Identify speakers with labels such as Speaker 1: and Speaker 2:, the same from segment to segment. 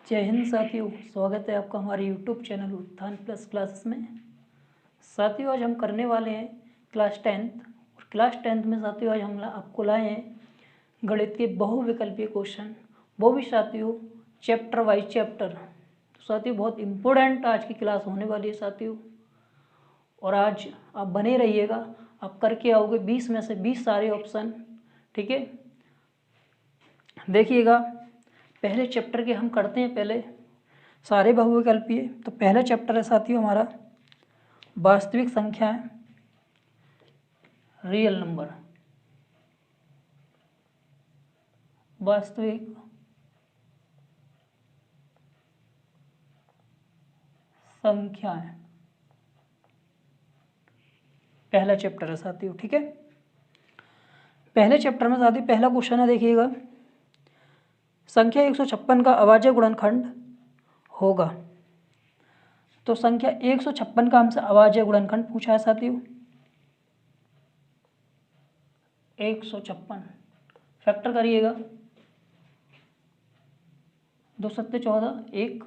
Speaker 1: जय हिंद साथियों, स्वागत है आपका हमारे यूट्यूब चैनल उत्थान प्लस क्लासेस में। साथियों, आज हम करने वाले हैं क्लास 10th और क्लास 10th में साथियों आज हम आपको लाए हैं गणित के बहुविकल्पीय क्वेश्चन, वो भी साथियों चैप्टर वाइज चैप्टर। तो साथियों बहुत इम्पोर्टेंट आज की क्लास होने वाली है साथियों, और आज आप बने रहिएगा। आप करके आओगे 20 में से 20 सारे ऑप्शन, ठीक है। देखिएगा, पहले चैप्टर के हम करते हैं पहले सारे बहुविकल्पीय। तो पहला चैप्टर है साथियों हमारा वास्तविक संख्याएं, रियल नंबर। वास्तविक संख्याएं पहला चैप्टर है साथियों, ठीक है। पहले चैप्टर में साथियों पहला क्वेश्चन है, देखिएगा, संख्या 156 का अभाज्य गुणनखंड होगा। तो संख्या 156 का हमसे अभाज्य गुणनखंड पूछा है साथियों। 156 फैक्टर करिएगा, 2 सत्ते 14, 1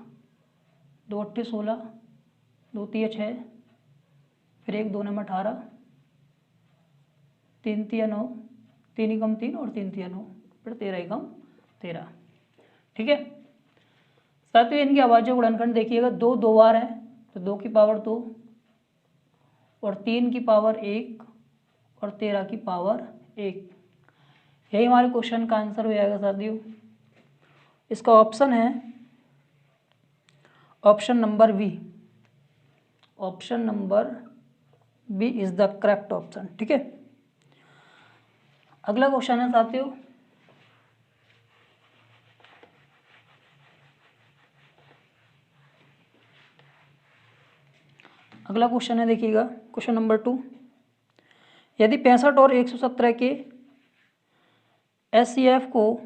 Speaker 1: 2 अट्ठे 16, 2 तिया 6, फिर 1 2 नम 18, 3 तिया 9, 3 एकम 3 और 3 तिया 9, फिर 13 एकम 13, ठीक है। साथियों इनके अभाज्य गुणनखंड देखिएगा, 2 दो बार है तो 2 की पावर 2 और 3 की पावर 1 और 13 की पावर 1। यही हमारे क्वेश्चन का आंसर हो जाएगा साथियों। इसका ऑप्शन है option number B. Option number B is the correct option, ठीक है। अगला क्वेश्चन है साथियों, अगला क्वेश्चन है, देखिएगा क्वेश्चन नंबर 2। यदि 65 और 117 के एचसीएफ को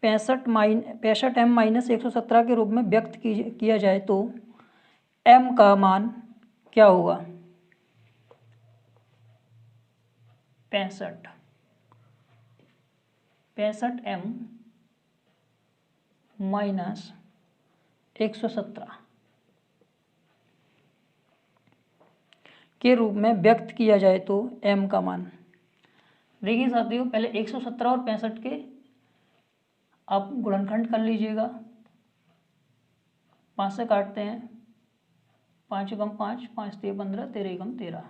Speaker 1: 65 m माइनस 117 के रूप में व्यक्त किया जाए तो m का मान क्या होगा? 65 m माइनस 117 के रूप में व्यक्त किया जाए तो m का मान। देखिए साथियों, पहले 117 और 65 के आप गुणनखंड कर लीजिएगा। 5 से काटते हैं, 5 एकम 5, 5 तिया 15, 13 एकम 13।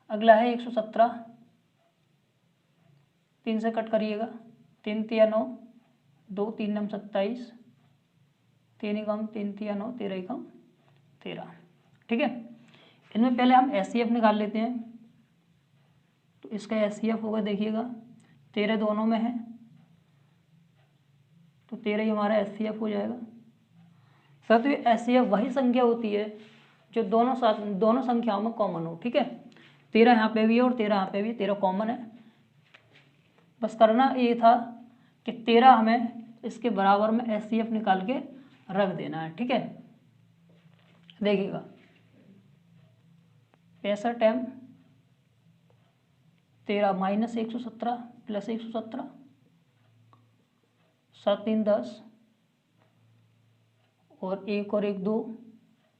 Speaker 1: अगला है 117, 3 से कट करिएगा, 3 तिया 9, 2 3 नम 27, 3 एकम 3 तिया 9, 13 एकम 13, ठीक है। इनमें पहले हम एचसीएफ निकाल लेते हैं। तो इसका एचसीएफ होगा, देखिएगा 13 दोनों में है तो 13 ही हमारा एचसीएफ हो जाएगा। साथियों एचसीएफ वही संख्या होती है जो दोनों संख्याओं में कॉमन हो, ठीक है। 13 यहाँ पे भी है और 13 यहाँ पे भी, 13 कॉमन है। बस करना ये था कि 13 हमें इसके बराबर में एचसीएफ निकाल के रख देना है, ठीक है। देखिएगा 65 m 13 माइनस 117 प्लस 117, 7 3 10 और 1 और 1 2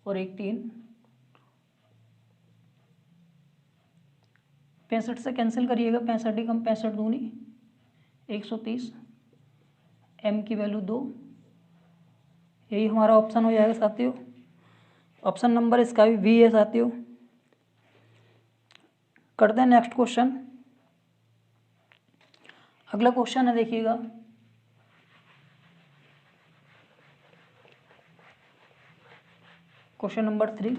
Speaker 1: और 1 3। 65 से कैंसिल करिएगा, 65 एकम 65 दूनी 130, m की वैल्यू 2। यही हमारा ऑप्शन हो जाएगा साथियों। ऑप्शन नंबर इसका भी बी है साथियों। करते हैं नेक्स्ट क्वेश्चन। अगला क्वेश्चन है, देखिएगा, क्वेश्चन नंबर 3।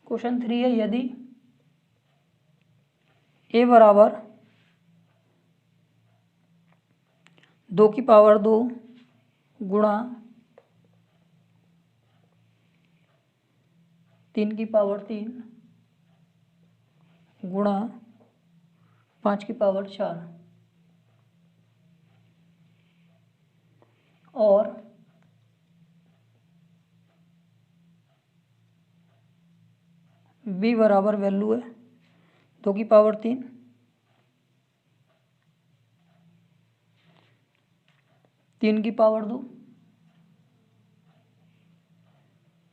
Speaker 1: क्वेश्चन 3 है, यदि a बराबर 2 की पावर 2 गुणा 3 की पावर 3 गुणा 5 की पावर 4 और b बराबर वैल्यू है 2 की पावर 3 3 की पावर 2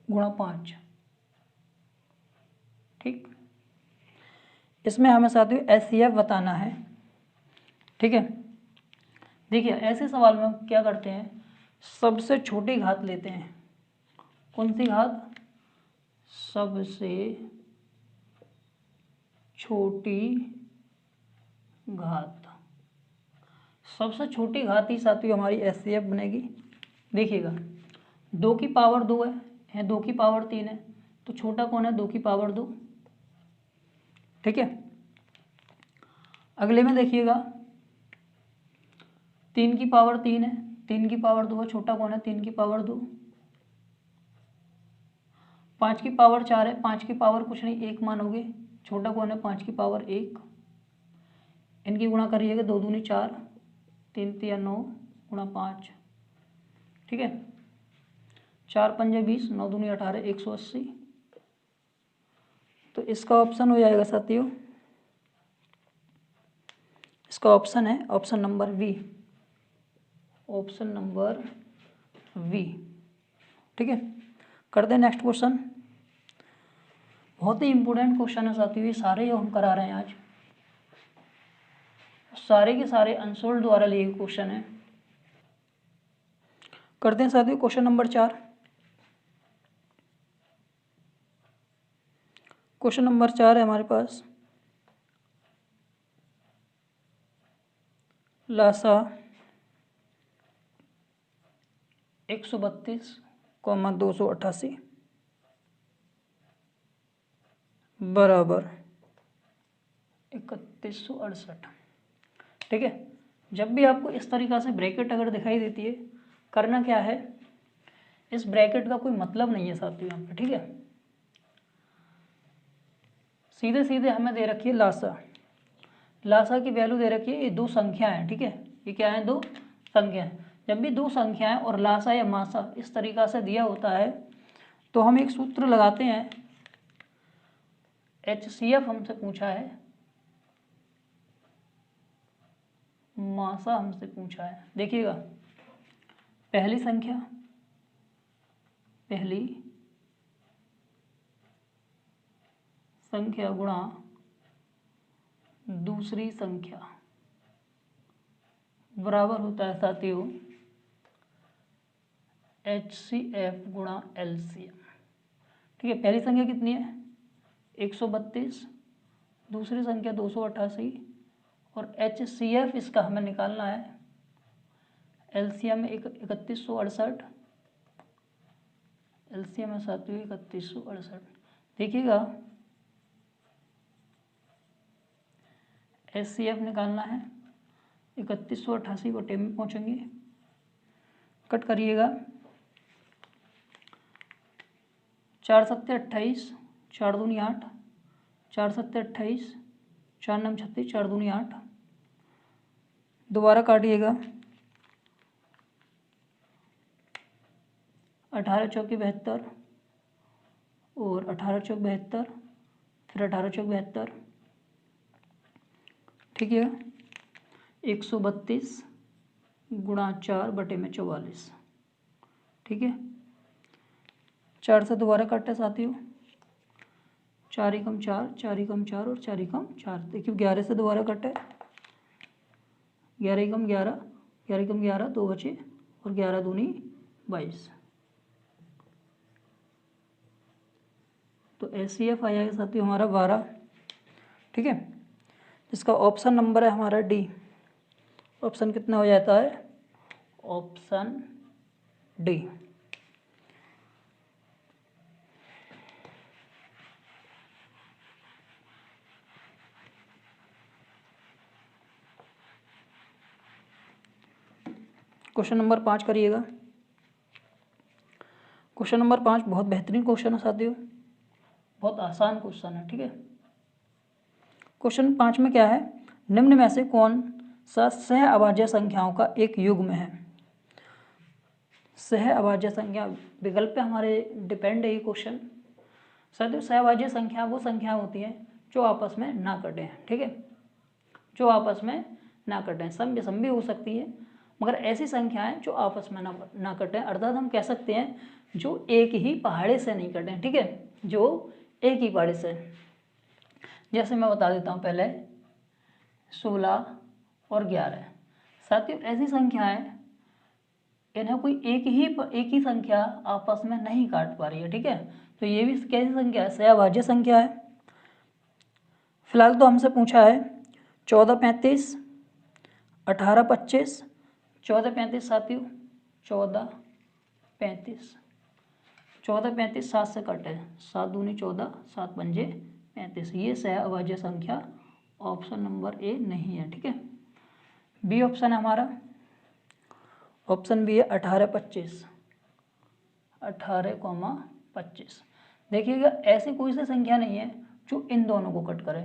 Speaker 1: गुणा 5। ठीक, इसमें हमें साथियों HCF बताना है। ठीक है, देखिए ऐसे सवाल में हम क्या करते हैं, सबसे छोटी घात लेते हैं। कौन सी घात? सबसे छोटी घात। सबसे छोटी घात ही साथियों हमारी HCF बनेगी। देखिएगा 2 की पावर 2 है 2 की पावर 3 है, तो छोटा कौन है? 2 की पावर 2। ठीक है, अगले में देखिएगा 3 की पावर 3 है, 3 की पावर 2 है, छोटा कौन है? 3 की पावर 2। 5 की पावर 4 है, 5 की पावर कुछ नहीं 1 मानोगे, छोटा कौन है? 5 की पावर 1। इनकी गुणा करिएगा, 2 दूनी 4, 3 तिया 9 गुणा 5। ठीक है, 4 पंजे 20, 9 दूनी 18, 180। तो इसका ऑप्शन हो जाएगा साथियों, इसका ऑप्शन है option number V, option number V. ठीक है, करते हैं नेक्स्ट क्वेश्चन। बहुत ही इंपॉर्टेंट क्वेश्चन है साथियों, ये सारे जो हम करा रहे हैं आज, सारे के सारे अनसोल्ड द्वारा लिए क्वेश्चन है। करते हैं साथियों क्वेश्चन नंबर 4। क्वेश्चन नंबर 4 है हमारे पास, लासा 132,288 बराबर 3168। ठीक है, जब भी आपको इस तरीक़ा से ब्रैकेट अगर दिखाई देती है, करना क्या है, इस ब्रैकेट का कोई मतलब नहीं है साथियों यहाँ पे। ठीक है, सीधे सीधे हमें दे रखी है लासा, लासा की वैल्यू दे रखी है, ये 2 संख्या है। ठीक है, ये क्या है? 2 संख्या है। जब भी 2 संख्याएं और लासा या मासा इस तरीक़ा से दिया होता है, तो हम एक सूत्र लगाते हैं। HCF हमसे पूछा है, मासा हमसे पूछा है। देखिएगा पहली संख्या, पहली संख्या गुणा दूसरी संख्या बराबर होता है साथियों HCF गुणा LCM। ठीक है, पहली संख्या कितनी है? 132, दूसरी संख्या 288 और HCF इसका हमें निकालना है। LCM 3168, LCM है साथियों 3168। देखिएगा HCF निकालना है, 3188 बटे में पहुँचेंगे, कट करिएगा, 4 सत्ते 28, 4 दूनी 8, 4 सत्ते 28, 4 नम 36, 4 दूनी 8। दोबारा काटिएगा, 18 चौके 72 और 18 चौक 72, फिर 18 चौक 72। ठीक है, 132 गुणा 4 बटे में 44। ठीक है, 4 से दोबारा काटे साथियों, 4 एकम 4, 4 एकम 4 और 4 एकम 4। देखिए 11 से दोबारा कटे, 11 एकम 11, 11 एकम 11, 2 बचे और 11 दूनी 22। तो HCF आया है साथियों हमारा 12। ठीक है, इसका ऑप्शन नंबर है हमारा डी। ऑप्शन कितना हो जाता है? Option D. क्वेश्चन नंबर 5 करिएगा। क्वेश्चन नंबर 5 बहुत बेहतरीन क्वेश्चन है साथियों, बहुत आसान क्वेश्चन है। ठीक है, क्वेश्चन 5 में क्या है, निम्न में से कौन सा सह अभाज्य संख्याओं का एक युग्म है? सह अभाज्य संख्या विकल्प पे हमारे डिपेंड है ये क्वेश्चन। साथियों सह अभाज्य संख्या वो संख्या होती हैं जो आपस में ना कटें। ठीक है, जो आपस में ना कटें, सम विषम भी हो सकती है, मगर ऐसी संख्याएं जो आपस में ना कटें, अर्थात हम कह सकते हैं जो एक ही पहाड़े से नहीं कटें, ठीक है, जो एक ही पहाड़े से। जैसे मैं बता देता हूँ पहले 16 और 11। साथियों ऐसी संख्याएं इन्हें कोई एक ही संख्या आपस में नहीं काट पा रही है, ठीक है, तो ये भी कैसी संख्या है, सहअभाज्य संख्या है। फिलहाल तो हमसे पूछा है 14 35, 18 25, 14 35 साथियों 14 35, 14 35 7 से कटे, 7 दूनी 14, 7 पंजे 35, ये सहअभाज्य संख्या ऑप्शन नंबर ए नहीं है, ठीक है। बी ऑप्शन है हमारा, ऑप्शन बी है 18 25, 18,25। देखिएगा ऐसी कोई सी संख्या नहीं है जो इन दोनों को कट करे,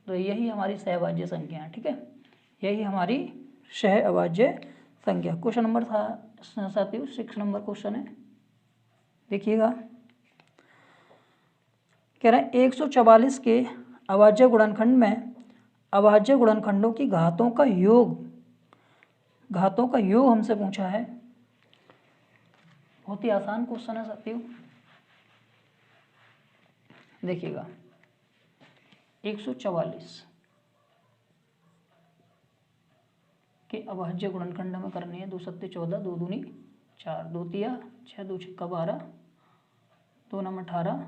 Speaker 1: तो यही हमारी सहअभाज्य संख्या है, ठीक है, यही हमारी सहअभाज्य संख्या। क्वेश्चन नंबर साथियों 6 नंबर क्वेश्चन है, देखिएगा कह रहे हैं 144 के अभाज्य गुणनखंड में अभाज्य गुणनखंडों की घातों का योग हमसे पूछा है। बहुत ही आसान क्वेश्चन है साथियों। देखिएगा 144 के अभाज्य गुणनखंड में करनी है, 2 सत्ते 14, 2 दूनी 4, 2 तिया 6, 2 छक्का 12, 2 नम 18,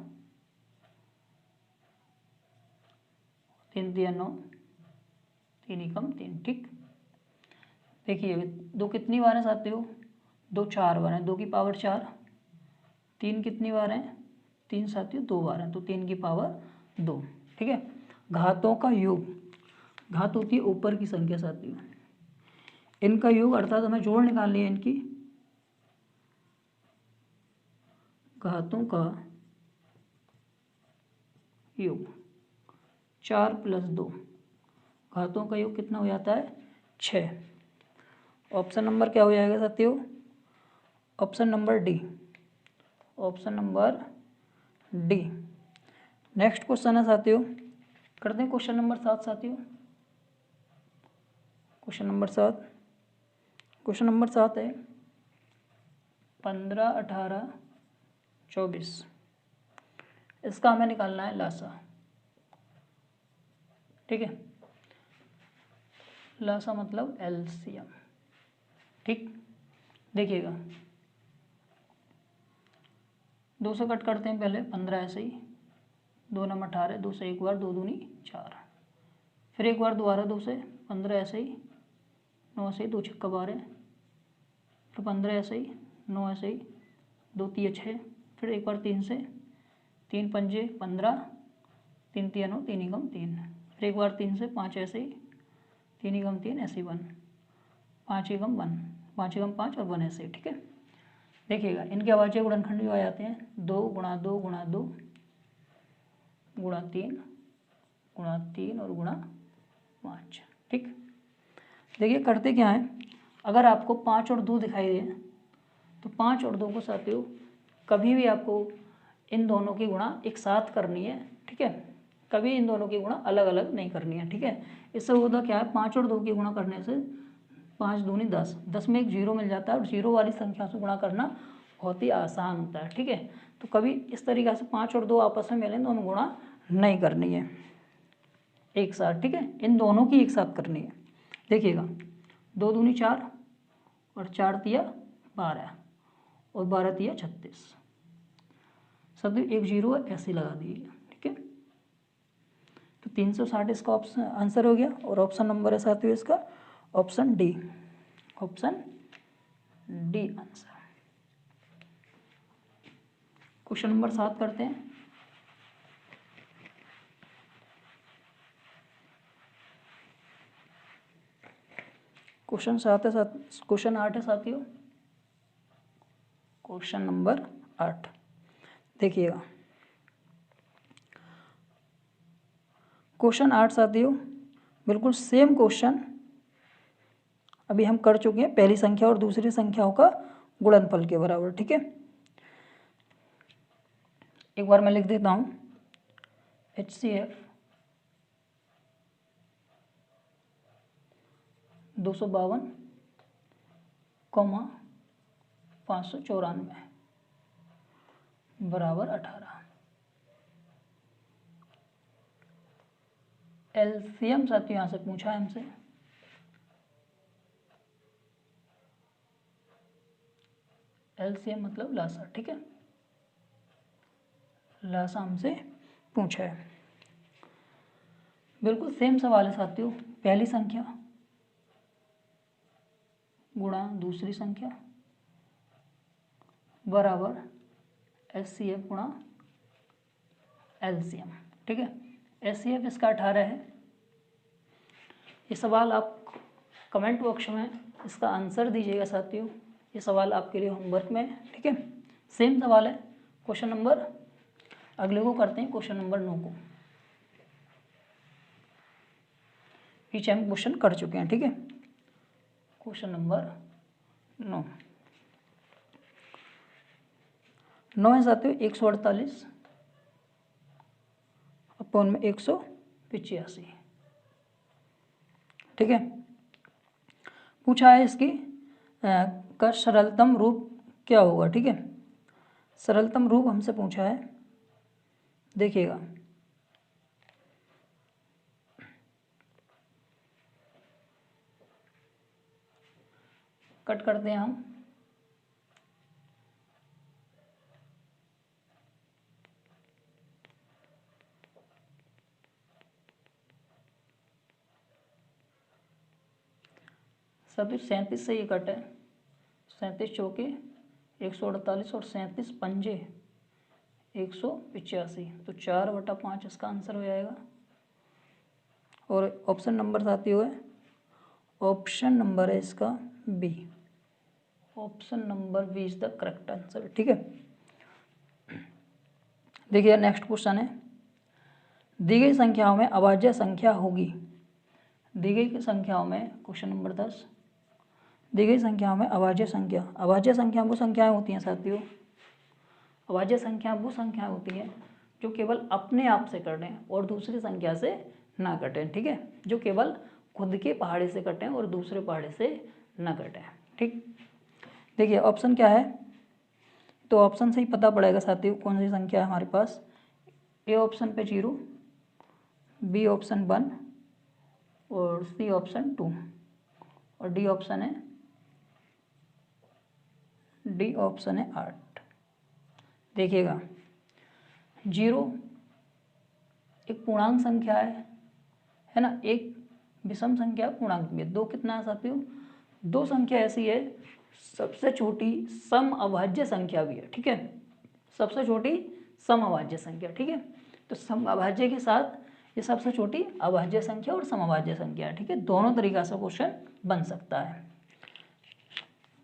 Speaker 1: 3 तिया 9, 3 एकम 3, ठीक। देखिए 2 कितनी बार है साथियों, 2 4 बार है, 2 की पावर 4, 3 कितनी बार है, 3 साथियों 2 बार है, तो 3 की पावर 2, ठीक है। घातों का योग, घात होती है ऊपर की संख्या साथियों, इनका योग अर्थात हमें जोड़ निकालनी है इनकी, घातों का योग 4 + 2, घातों का योग कितना हो जाता है 6। ऑप्शन नंबर क्या हो जाएगा साथियों, option number D, option number D. Next question है साथियों, करते हैं क्वेश्चन नंबर 7 साथियों। क्वेश्चन नंबर 7, क्वेश्चन नंबर 7 है 15 18 24, इसका हमें निकालना है लासा, ठीक है, लासा मतलब एलसीएम, ठीक। देखिएगा 2 से कट करते हैं पहले, 15 ऐसे ही, 2 नम 18, 2 से एक बार, 2 दूनी 4, फिर एक बार दोबारा 2 से, 15 ऐसे ही, 9 ऐसे ही, 2 छक्का 12, फिर 15 ऐसे ही, 9 ऐसे ही, 2 तिया 6, फिर एक बार 3 से, 3 पंजे 15, 3 तिया 9, 3 एकम 3, फिर एक बार 3 से, 5 ऐसे ही, 3 एकम 3 ऐसे ही 1, 5 एकम 1, 5 एकम 5 और 1 ऐसे ही, ठीक है। देखिएगा इनके अभाज्य गुणनखंड जो आ जाते हैं 2 × 2 × 2 × 3 × 3 और × 5, ठीक। देखिए करते क्या है, अगर आपको 5 और 2 दिखाई दे तो 5 और 2 को साथियों कभी भी आपको इन दोनों की गुणा एक साथ करनी है, ठीक है, कभी इन दोनों की गुणा अलग अलग नहीं करनी है, ठीक है। इससे होता क्या है, 5 और 2 की गुणा करने से 5 दूनी 10, 10 में एक जीरो मिल जाता है और जीरो वाली संख्या से गुणा करना बहुत ही आसान होता है, ठीक है। तो कभी इस तरीक़े से 5 और 2 आपस में मिलें तो हमें गुणा नहीं करनी है एक साथ, ठीक है, इन दोनों की एक साथ करनी है। देखिएगा 2 दूनी 4 और 4 तिया 12 और 12 तिया 36, सब एक जीरो ऐसे लगा दिए, ठीक है। तो 360 इसका ऑप्शन आंसर हो गया और ऑप्शन नंबर है साथियों इसका option D, option D answer. Question number 7 करते हैं। क्वेश्चन 7 है क्वेश्चन 8 है साथियों, क्वेश्चन नंबर 8 देखिएगा। क्वेश्चन 8 साथियों बिल्कुल सेम क्वेश्चन अभी हम कर चुके हैं, पहली संख्या और दूसरी संख्याओं का गुणनफल के बराबर, ठीक है। एक बार मैं लिख देता हूँ HCF 252 कॉमा 594 बराबर 18। एलसीएम साथियों यहाँ से पूछा है हमसे, एलसीएम मतलब लासा, ठीक है, लासा हमसे पूछा है। बिल्कुल सेम सवाल है साथियों, पहली संख्या गुणा दूसरी संख्या बराबर एचसीएफ गुणा एलसीएम, ठीक है। एचसीएफ इसका 18 है। ये सवाल आप कमेंट बॉक्स में इसका आंसर दीजिएगा साथियों, ये सवाल आपके लिए होमवर्क में है, ठीक है। सेम सवाल है। क्वेश्चन नंबर अगले को करते हैं, क्वेश्चन नंबर 9 को। पीछे हम क्वेश्चन कर चुके हैं, ठीक है। क्वेश्चन नंबर 9 है साथियों 148 अपॉन में 185, ठीक है। पूछा है इसकी का सरलतम रूप क्या होगा, ठीक है। सरलतम रूप हमसे पूछा है, देखिएगा कट करते हैं हम। साथियों 37 से ये कट है, 37 चौके 148 और 37 पंजे 185, तो 4/5 इसका आंसर हो जाएगा। और ऑप्शन नंबर साथियों है, ऑप्शन नंबर है इसका B, option number B is the correct answer, ठीक है। देखिए नेक्स्ट क्वेश्चन है, दी गई संख्याओं में अभाज्य संख्या होगी। दी गई संख्याओं में क्वेश्चन नंबर 10, दी गई संख्याओं में अभाज्य संख्या। अभाज्य संख्या वो संख्याएं होती हैं साथियों, अभाज्य संख्या वो संख्या होती है जो केवल अपने आप से कटें और दूसरी संख्या से ना कटें, ठीक है। जो केवल खुद के पहाड़े से कटें और दूसरे पहाड़े से ना कटें, ठीक। देखिए ऑप्शन क्या है, तो ऑप्शन से ही पता पड़ेगा साथियों कौन सी संख्या है हमारे पास। ए ऑप्शन पे 0, बी ऑप्शन 1 और सी ऑप्शन 2 और डी ऑप्शन है 8। देखिएगा 0 एक पूर्णांक संख्या है ना, एक विषम संख्या पूर्णांक भी है। 2 कितना है साथियों, 2 संख्या ऐसी है सबसे छोटी सम अभाज्य संख्या भी है, ठीक है। सबसे छोटी सम अभाज्य संख्या, ठीक है। तो सम अभाज्य के साथ ये सबसे छोटी अभाज्य संख्या और सम अभाज्य संख्या है, ठीक है। दोनों तरीका से क्वेश्चन बन सकता है,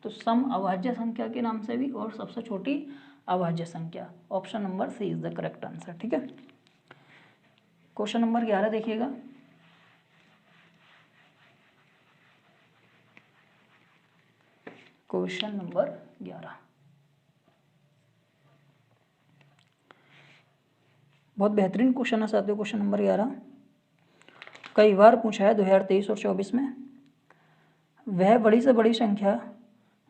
Speaker 1: तो सम अभाज्य संख्या के नाम से भी और सबसे छोटी अभाज्य संख्या। Option number C is the correct answer, ठीक है। क्वेश्चन नंबर 11 देखिएगा, क्वेश्चन नंबर 11 बहुत बेहतरीन क्वेश्चन है साथियों। क्वेश्चन नंबर 11 कई बार पूछा है 2023 और 24 में। वह बड़ी से बड़ी संख्या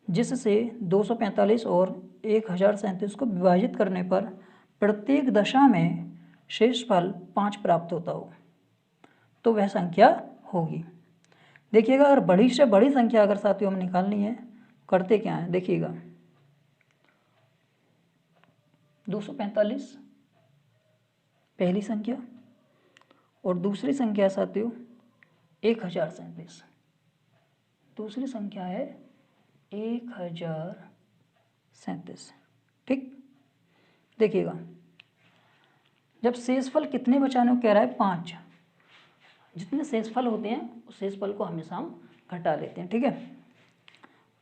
Speaker 1: जिससे 245 और 1037 को विभाजित करने पर प्रत्येक दशा में शेषफल 5 प्राप्त होता हो तो वह संख्या होगी। देखिएगा अगर बड़ी से बड़ी संख्या अगर साथियों हम निकालनी है, करते क्या है, देखिएगा 245 पहली संख्या और दूसरी संख्या साथियों 1037, दूसरी संख्या है 1037, ठीक। देखिएगा जब शेषफल कितने बचाने को कह रहा है 5, जितने शेषफल होते हैं उस शेषफल को हमेशा हम घटा लेते हैं, ठीक है।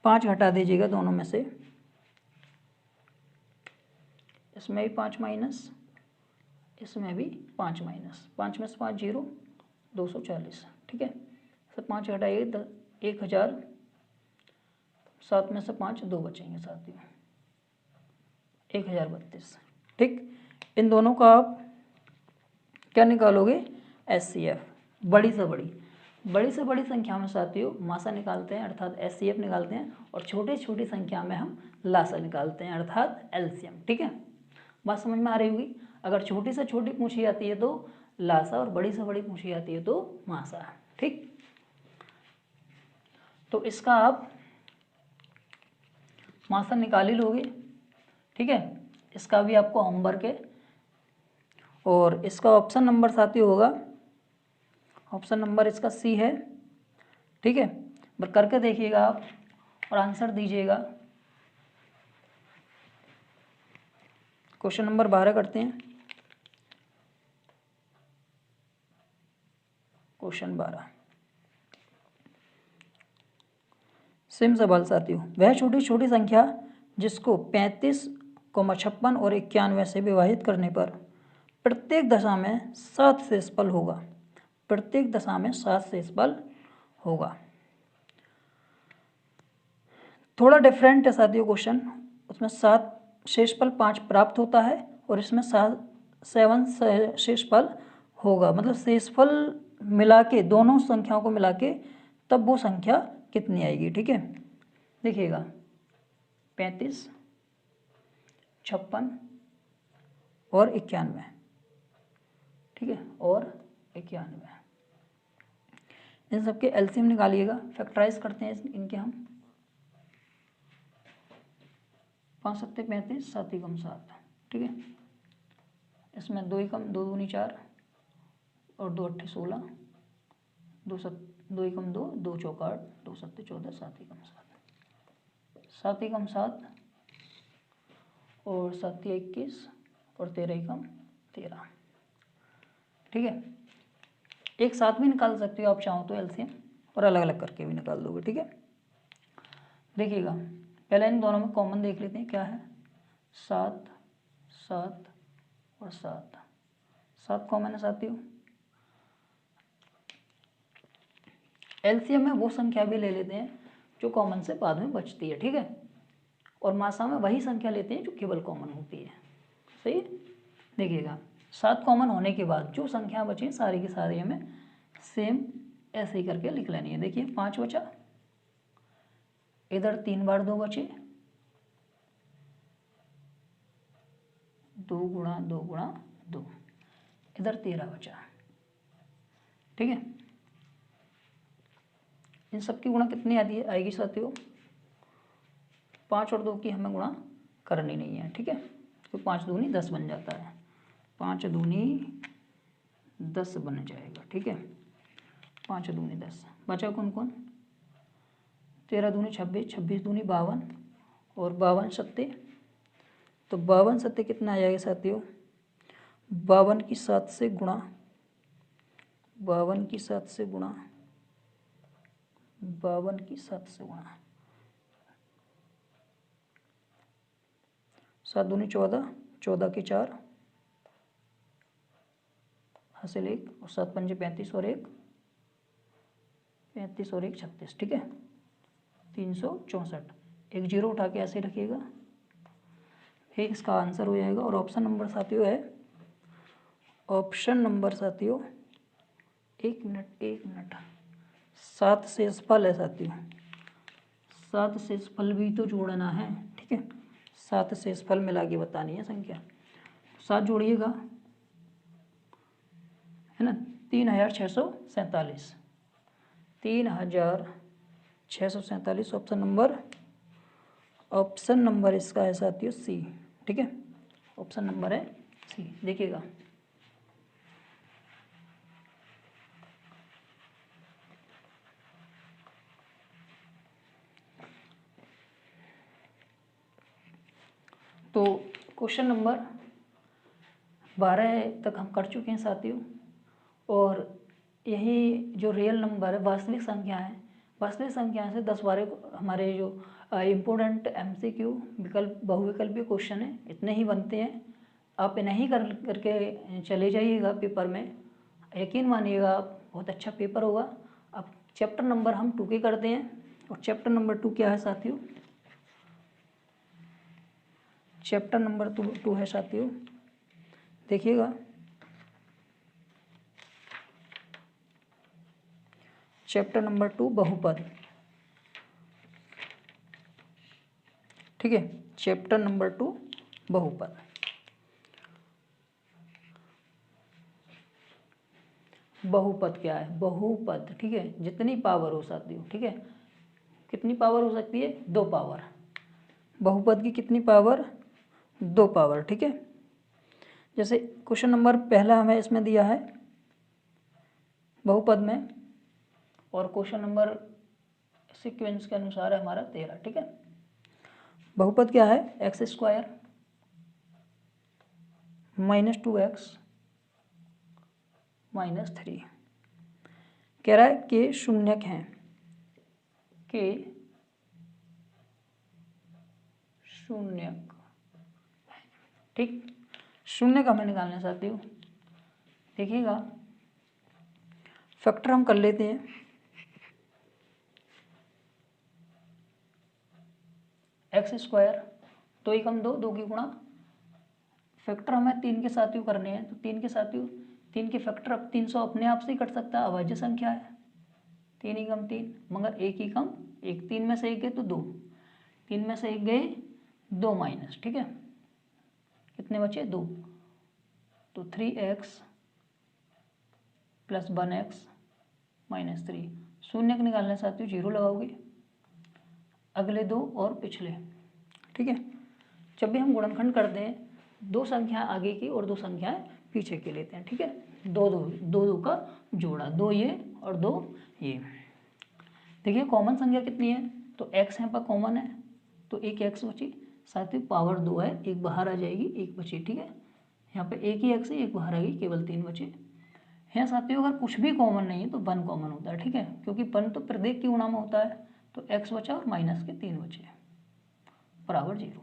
Speaker 1: 5 घटा दीजिएगा दोनों में से, इसमें भी 5 माइनस, इसमें भी 5 माइनस, 5 में से 5 0, 240, ठीक है। तो 5 घटाइए 1000, 7 में से 5 2 बचेंगे साथियों 1032, ठीक। इन दोनों का आप क्या निकालोगे, एचसीएफ, बड़ी से बड़ी। बड़ी से बड़ी संख्या में साथियों मासा निकालते हैं अर्थात एचसीएफ निकालते हैं, और छोटी छोटी संख्या में हम लासा निकालते हैं अर्थात एलसीएम। ठीक है, बात समझ में आ रही होगी। अगर छोटी से छोटी पूछी जाती है तो लासा, और बड़ी से बड़ी पूछी जाती है तो मासा। ठीक, तो इसका आप मासा निकाल ही लोगे। ठीक है, इसका भी आपको होमवर्क है, और इसका ऑप्शन नंबर साथियों होगा, ऑप्शन नंबर इसका सी है। ठीक है, बस करके देखिएगा आप और आंसर दीजिएगा। क्वेश्चन नंबर 12 करते हैं। क्वेश्चन 12 सेम सवाल साथियों। वह छोटी छोटी संख्या जिसको 35, 56 और 91 से विभाजित करने पर प्रत्येक दशा में 7 शेषफल होगा। प्रत्येक दशा में 7 शेषफल होगा। थोड़ा डिफरेंट है साथियों क्वेश्चन, उसमें 7 शेषफल 5 प्राप्त होता है, और इसमें 7 शेषफल होगा। मतलब शेषफल मिला के, दोनों संख्याओं को मिला के तब वो संख्या कितनी आएगी। ठीक है, देखिएगा 35, 56 और 91। ठीक है, और 91, इन सबके एलसीएम निकालिएगा। फैक्टराइज करते हैं इनके हम। 5 सत्ते 35, 7 एकम 7। ठीक है, इसमें 2 एकम 2 दूनी 4 और 2 अट्ठे 16, 2 एकम 2, 2 चौका 8, 2 सत्ते 14, 7 एकम 7, 7 एकम 7 और 7 21 और 13 एकम 13। ठीक है, एक साथ भी निकाल सकते हो आप चाहो तो एलसीएम, और अलग अलग करके भी निकाल दोगे। ठीक है, देखिएगा पहले इन दोनों में कॉमन देख लेते हैं क्या है। 7, 7 और 7, 7 कॉमन है साथियों। एलसीएम में वो संख्या भी ले लेते हैं जो कॉमन से बाद में बचती है। ठीक है, और मासा में वही संख्या लेते हैं जो केवल कॉमन होती है। सही, देखिएगा 7 कॉमन होने के बाद जो संख्या बची सारी की सारी हमें सेम ऐसे ही करके लिख लेनी है। देखिए 5 बचा, इधर 3 बार 2 बचे, 2 गुणा 2 गुणा 2, इधर 13 बचा। ठीक है, इन सब की गुणा कितनी आएगी साथियों? 5 और 2 की हमें गुणा करनी नहीं है। ठीक है, तो 5 दूनी 10 बन जाता है, 5 दूनी 10 बन जाएगा। ठीक है, 5 दूनी 10, बचा कौन कौन? 13 दूनी 26, 26 दूनी 52 और 52 सत्ते, तो 52 सत्ते कितना आ जाएगा साथियों? 52 की 7 से गुणा, 52 की 7 से गुणा, 52 की 7 से गुणा, 7 दूनी 14, 14 की 4 हासिल 1 और 7 पंजे 35 और 1 35 और 1 36। ठीक है, 364, एक जीरो उठा के ऐसे रखिएगा, ये इसका आंसर हो जाएगा। और ऑप्शन नंबर साथियों है, ऑप्शन नंबर साथियों, एक मिनट 7 शेषफल है साथियों, 7 शेषफल भी तो जोड़ना है। ठीक है, 7 शेषफल मिला के बतानी है संख्या। 7 जोड़िएगा, है ना, 3647, 3647 ऑप्शन नंबर इसका है साथियों सी। ठीक है, ऑप्शन नंबर है सी। देखिएगा तो क्वेश्चन नंबर 12 तक हम कर चुके हैं साथियों, और यही जो रियल नंबर है, वास्तविक संख्या है, वास्तविक संख्या से 10-12 हमारे जो इम्पोर्टेंट एमसीक्यू विकल्प बहुविकल्पीय क्वेश्चन है, इतने ही बनते हैं। आप इन्हें ही करके चले जाइएगा पेपर में, यकीन मानिएगा आप, बहुत अच्छा पेपर होगा। अब चैप्टर नंबर हम 2 के करते हैं, और चैप्टर नंबर 2 क्या है साथियों? चैप्टर नंबर 2 है साथियों, देखिएगा चैप्टर नंबर 2 बहुपद। ठीक है, चैप्टर नंबर 2 बहुपद। बहुपद क्या है? बहुपद, ठीक है, जितनी पावर हो सकती हो, ठीक है, कितनी पावर हो सकती है? 2 पावर। बहुपद की कितनी पावर? 2 पावर, ठीक है। जैसे क्वेश्चन नंबर पहला हमें इसमें दिया है बहुपद में, और क्वेश्चन नंबर सीक्वेंस के अनुसार है हमारा 13, ठीक है। बहुपद क्या है? X square -2x -3। कह रहा है के शून्यक हैं, के शून्यक, ठीक। शून्य का हमें निकालना चाहती हूँ, देखिएगा फैक्टर हम कर लेते हैं। एक्स स्क्वायर 2 एकम 2, 2 की गुणा, फैक्टर हमें 3 के साथ ही करने हैं, तो 3 के साथ ही 3 के फैक्टर, अब 300 अपने आप से ही कट सकता है, अभाज्य संख्या है। 3 एकम 3, मगर 1 एकम 1, 3 में से 1 गए तो 2, 3 में से 1 गए 2 माइनस, ठीक है, कितने बचे? 2, तो 3x + 1x - 3। शून्य को निकालना चाहती हूँ, 0 लगाओगे, अगले 2 और पिछले, ठीक है। जब भी हम गुणनखंड करते हैं, 2 संख्या आगे की और 2 संख्याएं पीछे की लेते हैं, ठीक है। 2 का जोड़ा, 2 ये और 2 ये। देखिए कॉमन संख्या कितनी है? तो x यहाँ पर कॉमन है, तो एक x बची, साथ ही पावर 2 है, एक बाहर आ जाएगी, एक बची, ठीक है। यहाँ पे एक ही x है, एक बाहर आ गई, केवल 3 बचे हैं। साथियों अगर कुछ भी कॉमन नहीं है तो 1 कॉमन होता है, ठीक है, क्योंकि 1 तो प्रत्येक की गुणा में होता है। तो x बचा और माइनस के 3 बचे बराबर 0।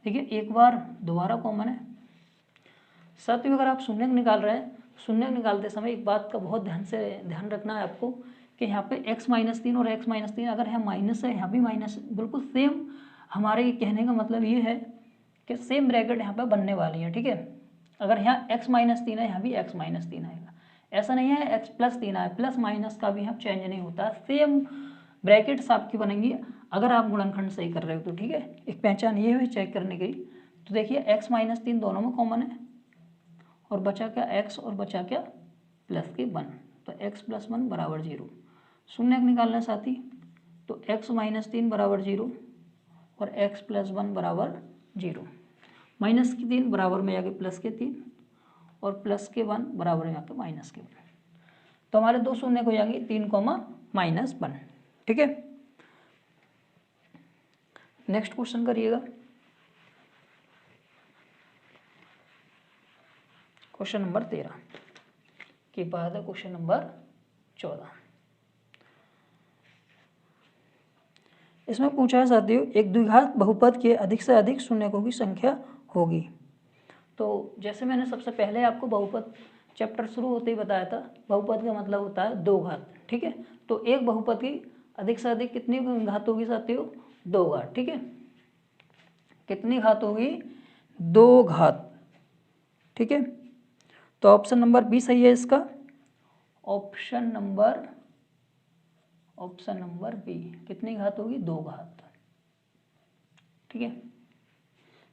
Speaker 1: देखिए एक बार दोबारा कॉमन है। साथियों अगर आप शून्य निकाल रहे हैं, शून्य निकालते समय एक बात का बहुत ध्यान रखना है आपको कि यहाँ पे x -3 और x -3, अगर यहाँ माइनस है, यहाँ भी माइनस, बिल्कुल सेम। हमारे ये कहने का मतलब ये है कि सेम ब्रैकेट यहाँ पे बनने वाली है, ठीक है। अगर यहाँ x -3 है, यहाँ भी x -3 आएगा। ऐसा नहीं है x +3 आए, प्लस माइनस का भी यहाँ चेंज नहीं होता, सेम ब्रैकेट्स आपकी बनेंगी अगर आप गुणनखंड सही कर रहे हो तो, ठीक है। एक पहचान ये है चेक करने की। तो देखिए x -3 दोनों में कॉमन है, और बचा क्या? x, और बचा क्या? +1, तो x + 1 बराबर 0। शून्य निकालना साथी, तो x -3 बराबर 0 और x + 1 बराबर 0। -3 बराबर में आगे +3 और +1 बराबर में आके -1। तो हमारे 2 शून्य हो जाएंगे, 3, -1, ठीक है। नेक्स्ट क्वेश्चन करिएगा, क्वेश्चन नंबर 13 के बाद है क्वेश्चन नंबर 14। इसमें पूछा है साथियों, एक द्विघात बहुपद के अधिक से अधिक शून्यकों की संख्या होगी। तो जैसे मैंने सबसे पहले आपको बहुपद चैप्टर शुरू होते ही बताया था, बहुपद का मतलब होता है 2 घात, ठीक है। तो एक बहुपद की अधिक से अधिक कितनी घात होगी साथियों? 2 घात, ठीक है। कितनी घात होगी? 2 घात, ठीक है। तो ऑप्शन नंबर बी सही है इसका, ऑप्शन नंबर बी। कितनी घात होगी? 2 घात, ठीक है।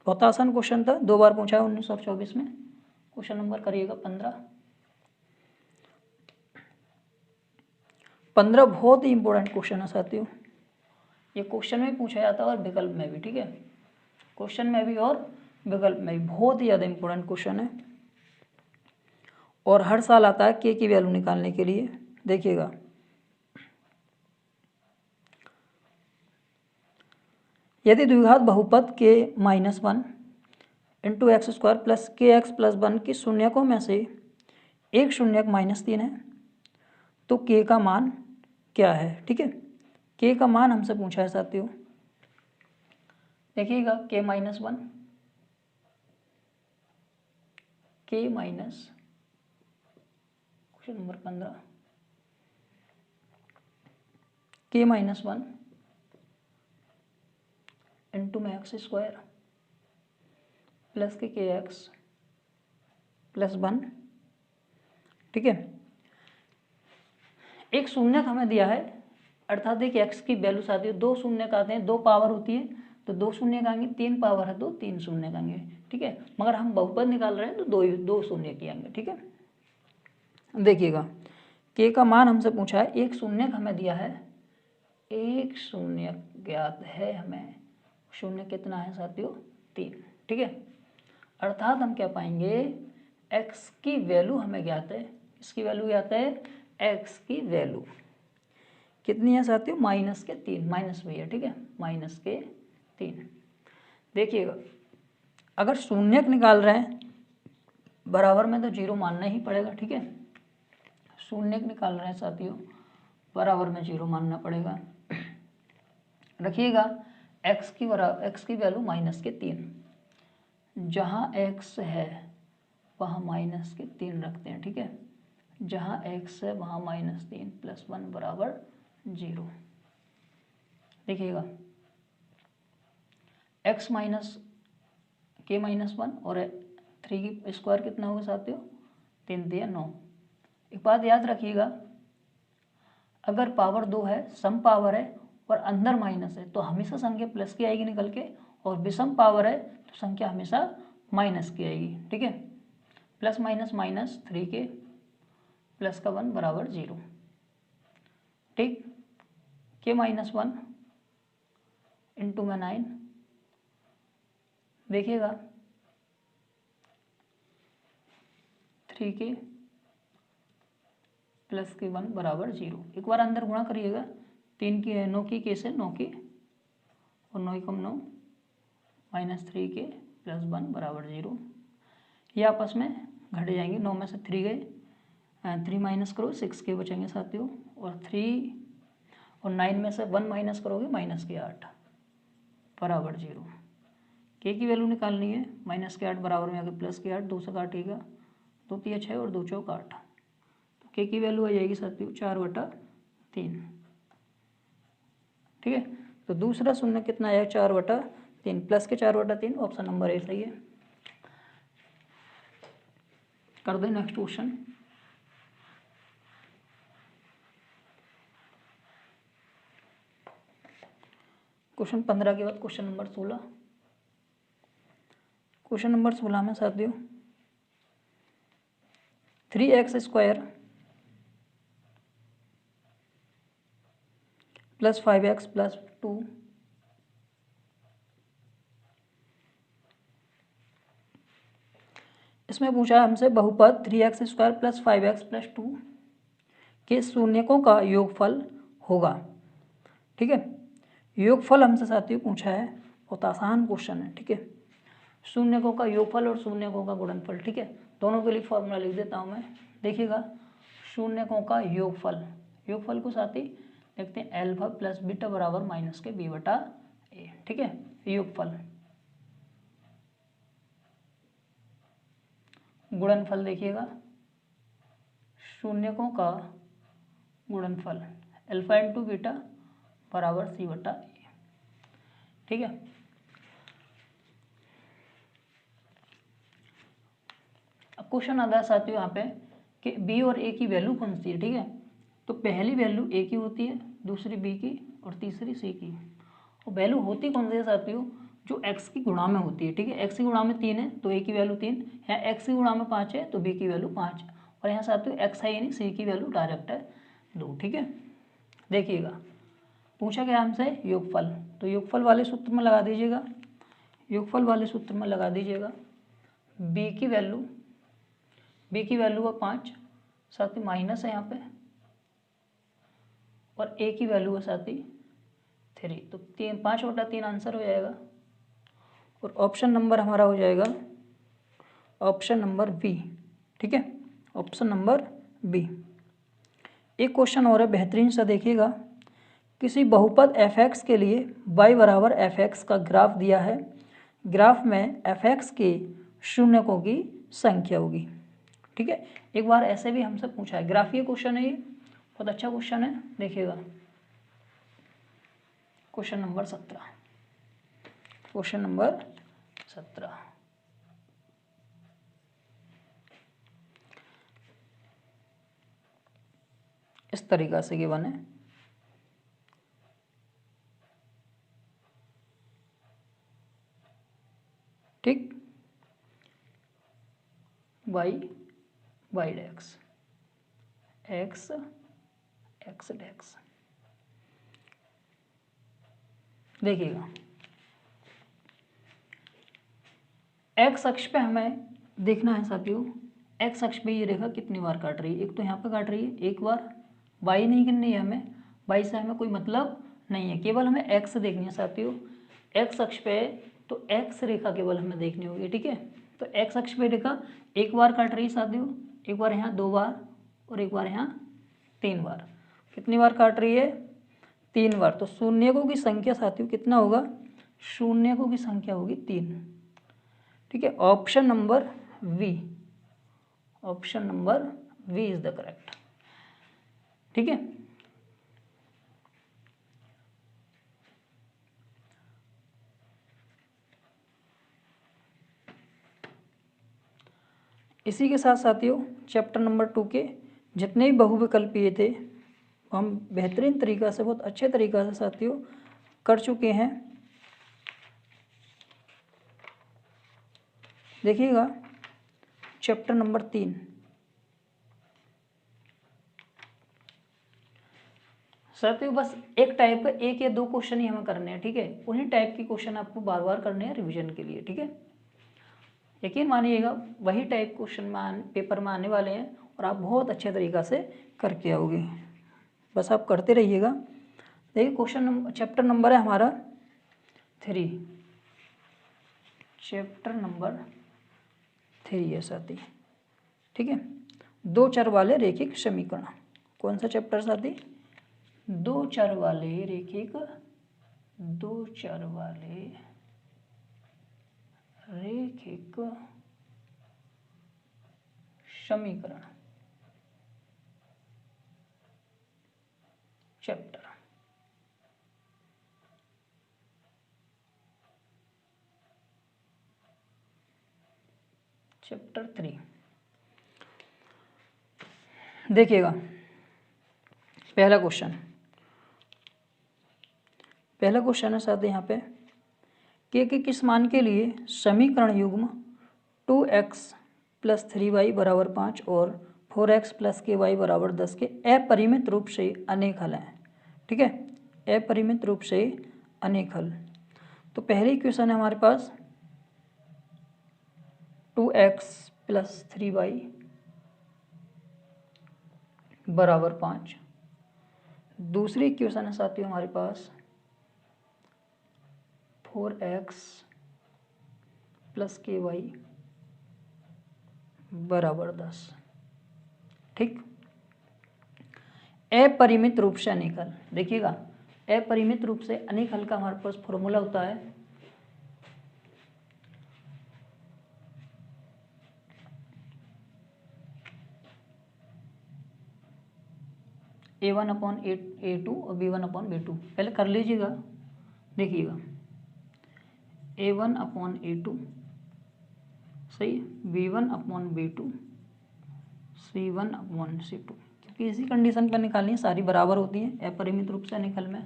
Speaker 1: बहुत आसान क्वेश्चन था, 2 बार पूछा है 1924 में। क्वेश्चन नंबर करिएगा 15। 15 बहुत ही इंपॉर्टेंट क्वेश्चन है साथियों। ये क्वेश्चन में पूछा जाता है और विकल्प में भी, ठीक है। क्वेश्चन में भी और विकल्प में भी बहुत ही ज़्यादा इंपॉर्टेंट क्वेश्चन है, और हर साल आता है के की वैल्यू निकालने के लिए। देखिएगा, यदि द्विघात बहुपद के -1 × x² + kx + 1 की शून्यकों में से एक शून्यक -3 है, तो k का मान क्या है, ठीक है। k का मान हमसे पूछा है साथियों। देखिएगा k -1, question number 15, k -1 × x² + kx + 1, ठीक है। एक शून्यक हमें दिया है, अर्थात एक एक्स की वैल्यू साथियों दो शून्यक आते हैं, दो पावर होती है तो दो शून्यक आएंगे, तीन पावर है तो तीन शून्यक आएंगे, ठीक है। मगर हम बहुपद निकाल रहे हैं तो दो शून्य की आएंगे, ठीक है। देखिएगा के का मान हमसे पूछा है, एक शून्यक हमें दिया है, एक शून्यक ज्ञात है हमें, शून्य कितना है साथियों 3, ठीक है। अर्थात हम क्या पाएंगे, x की वैल्यू हमें ज्ञात है, इसकी वैल्यू ज्ञात है, x की वैल्यू कितनी है साथियों -3, माइनस भी है, ठीक है, -3। देखिएगा अगर शून्यक निकाल रहे हैं बराबर में तो जीरो मानना ही पड़ेगा, ठीक है। शून्यक निकाल रहे हैं साथियों बराबर में जीरो मानना पड़ेगा। रखिएगा x की वैल्यू -3, जहाँ x है वहाँ -3 रखते हैं, ठीक है। जहाँ x है वहाँ -3 + 1 बराबर 0। देखिएगा x माइनस k -1 और 3 की स्क्वायर कितना होगा साथियों, 3 3 9। एक बात याद रखिएगा, अगर पावर 2 है, सम पावर है और अंदर माइनस है तो हमेशा संख्या प्लस की आएगी निकल के, और विषम पावर है तो संख्या हमेशा माइनस की आएगी, ठीक है। प्लस माइनस -3k प्लस का 1 बराबर 0, ठीक। k -1 इंटू में 9, देखिएगा 3k प्लस के 1 बराबर 0। एक बार अंदर गुणा करिएगा, 3 की 9 की k से 9 की और 9 कम 9 -3k प्लस 1 बराबर 0। ये आपस में घट जाएंगे, 9 में से 3 गए, 3 माइनस करो 6k बचेंगे साथियों, और 3 और 9 में से 1 माइनस करोगे -8 बराबर 0। k की वैल्यू निकालनी है, -8 बराबर में आगे +8, 2 से काटिएगा, 2 3 6 और 2 चौक 8, तो k की वैल्यू आ जाएगी साथियों 4/3, ठीक है। तो दूसरा शून्य कितना आया 4/3, प्लस के 4/3, ऑप्शन नंबर ए सही है। कर दें नेक्स्ट क्वेश्चन। क्वेश्चन 15 के बाद क्वेश्चन नंबर 16। क्वेश्चन नंबर 16 में साथियों 3x² + 5x + 2 इसमें पूछा है हमसे बहुपद 3x² + 5x + 2 के शून्यकों का योगफल होगा, ठीक है। योगफल हमसे साथियों पूछा है, बहुत आसान क्वेश्चन है, ठीक है। शून्यकों का योगफल और शून्यकों का गुणनफल, ठीक है। दोनों के लिए फॉर्मूला लिख देता हूँ मैं। देखिएगा शून्यकों का योगफल, योगफल को साथी देखते हैं अल्फा प्लस बीटा बराबर -b/a, ठीक है। योगफल, गुणनफल देखिएगा शून्यकों का गुणनफल अल्फा इंटू बीटा बराबर c/a, ठीक है। अब क्वेश्चन आता है साथियों यहाँ पे कि b और a की वैल्यू कौन सी है, ठीक है। तो पहली वैल्यू a की होती है, दूसरी b की और तीसरी c की। और वैल्यू होती कौन सी है साथियों, जो x की गुणा में होती है, ठीक है। x की गुणा में 3 है तो a की वैल्यू 3, यहाँ x की गुणा में 5 है तो b की वैल्यू 5, और यहाँ साथियों x है यानी c की वैल्यू डायरेक्ट है 2, ठीक है। देखिएगा पूछा गया हमसे योगफल, तो योगफल वाले सूत्र में लगा दीजिएगा, योगफल वाले सूत्र में लगा दीजिएगा b की वैल्यू है 5, साथ ही माइनस है यहाँ पे, और a की वैल्यू है साथ ही 3, तो 5/3 आंसर हो जाएगा, और ऑप्शन नंबर हमारा हो जाएगा ऑप्शन नंबर बी, ठीक है। Option number B. एक क्वेश्चन और है बेहतरीन सा, देखिएगा किसी बहुपद f(x) के लिए y बराबर f(x) का ग्राफ दिया है, ग्राफ में f(x) के शून्यकों की संख्या होगी, ठीक है। एक बार ऐसे भी हमसे पूछा है, ग्राफीय क्वेश्चन है ये, बहुत अच्छा क्वेश्चन है। देखिएगा क्वेश्चन नंबर 17, क्वेश्चन नंबर 17 इस तरीक़ा से गिवन है। ठीक, वाई डेक्स एक्स डेक्स। देखिएगा एक्स अक्ष पे हमें देखना है साथियों, एक्स अक्ष पे ये रेखा कितनी बार काट रही है। एक तो यहाँ पे काट रही है एक बार, वाई नहीं गिननी है हमें, वाई से हमें कोई मतलब नहीं है, केवल हमें एक्स देखनी है साथियों। एक्स अक्ष पे तो एक्स रेखा केवल हमें देखनी होगी। ठीक है, तो एक्स अक्ष पे रेखा एक बार काट रही है साथियों, एक बार यहाँ 2 बार और एक बार यहाँ 3 बार। कितनी बार काट रही है? 3 बार। तो शून्यकों की संख्या साथियों कितना होगा? शून्यकों की संख्या होगी 3। ठीक है, option number V, option number V is the correct. ठीक है, इसी के साथ साथियों चैप्टर नंबर 2 के जितने भी बहुविकल्पीय थे हम बेहतरीन तरीक़ा से, बहुत अच्छे तरीक़ा से साथियों कर चुके हैं। देखिएगा चैप्टर नंबर 3, साथियों बस एक टाइप का 1 या 2 क्वेश्चन ही हमें करने हैं। ठीक है, उन्हीं टाइप के क्वेश्चन आपको बार बार करने हैं रिवीजन के लिए। ठीक है, यकीन मानिएगा वही टाइप क्वेश्चन पेपर में आने वाले हैं और आप बहुत अच्छे तरीक़ा से करके आओगे। बस आप करते रहिएगा। देखिए क्वेश्चन चैप्टर नंबर है हमारा 3, चैप्टर नंबर 3 है साथी। ठीक है, 2 चर वाले रैखिक समीकरण। कौन सा चैप्टर साथी? 2 चर वाले रैखिक, 2 चर वाले रैखिक समीकरण चैप्टर। चैप्टर 3 देखिएगा पहला क्वेश्चन है साथ यहाँ पे के किस मान के लिए समीकरण युग्म 2x + 3y = 5 और 4x + ky = 10 के अपरिमित रूप से अनेक हल हैं। ठीक है, अपरिमित रूप से अनेक हल। तो पहली इक्वेशन है हमारे पास 2x + 3y = 5। दूसरी इक्वेशन है साथियों हमारे पास 4x + ky = 10। ठीक, अपरिमित रूप से अनेक हल। देखिएगा अपरिमित रूप से अनेक हल का हमारे पास फॉर्मूला होता है A1/A2 और B1/B2। पहले कर लीजिएगा। देखिएगा A1/A2 सही, B1/B2, C1/C2, क्योंकि इसी कंडीशन पर निकालनी है, सारी बराबर होती हैं अपरिमित रूप से अनेक हल में।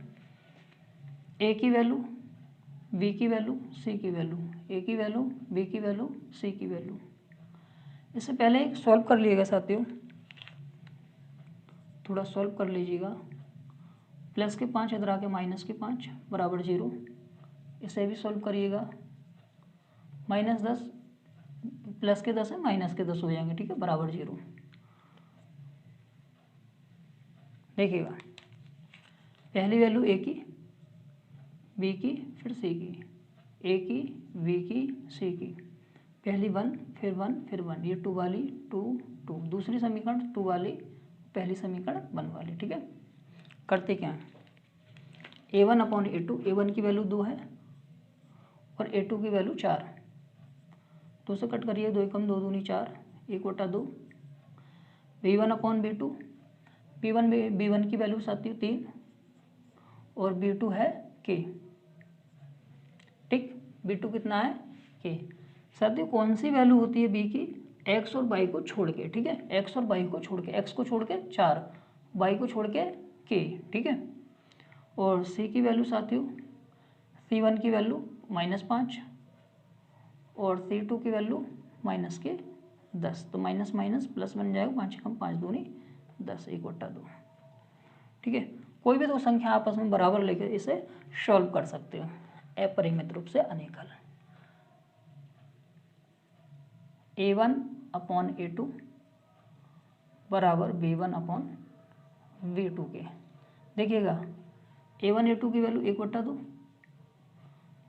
Speaker 1: A की वैल्यू, B की वैल्यू, C की वैल्यू, A की वैल्यू, B की वैल्यू, C की वैल्यू। इससे पहले सॉल्व कर लीजिएगा साथियों, थोड़ा सॉल्व कर लीजिएगा। प्लस के 5 इधर आके माइनस के 5 = 0। इसे भी सॉल्व करिएगा। -10 प्लस के 10 है, माइनस के 10 हो जाएंगे। ठीक है, = 0। देखिएगा पहली वैल्यू ए की, बी की, फिर सी की, ए की, बी की, सी की, पहली 1 फिर 1 फिर 1, ये 2 वाली 2 2, दूसरी समीकरण 2 वाली, पहली समीकरण 1 वाली। ठीक है, करते क्या है A1/A2, A1 की वैल्यू 2 है और A2 की वैल्यू 4। 2 से कट करिए, 2 एकम 2 दूनी 4, 1/2। B1/B2, B1 की वैल्यू साथियों 3 और B2 है K। ठीक, B2 कितना है? K। साथियों कौन सी वैल्यू होती है B की? x और y को छोड़ के। ठीक है, x और y को छोड़ के, x को छोड़ के 4, y को छोड़ के k, ठीक है। और c की वैल्यू साथियों, c1 की वैल्यू -5 और c2 की वैल्यू -10। तो माइनस माइनस प्लस बन जाएगा, 5 कम 5 दूनी 10, 1/2, ठीक है। कोई भी दो संख्या आपस में बराबर लेकर इसे सॉल्व कर सकते हो, अपरिमित रूप से अनेक हल। a1/a2 बराबर b1/v2 के। देखिएगा a1 a2 की वैल्यू 1/2,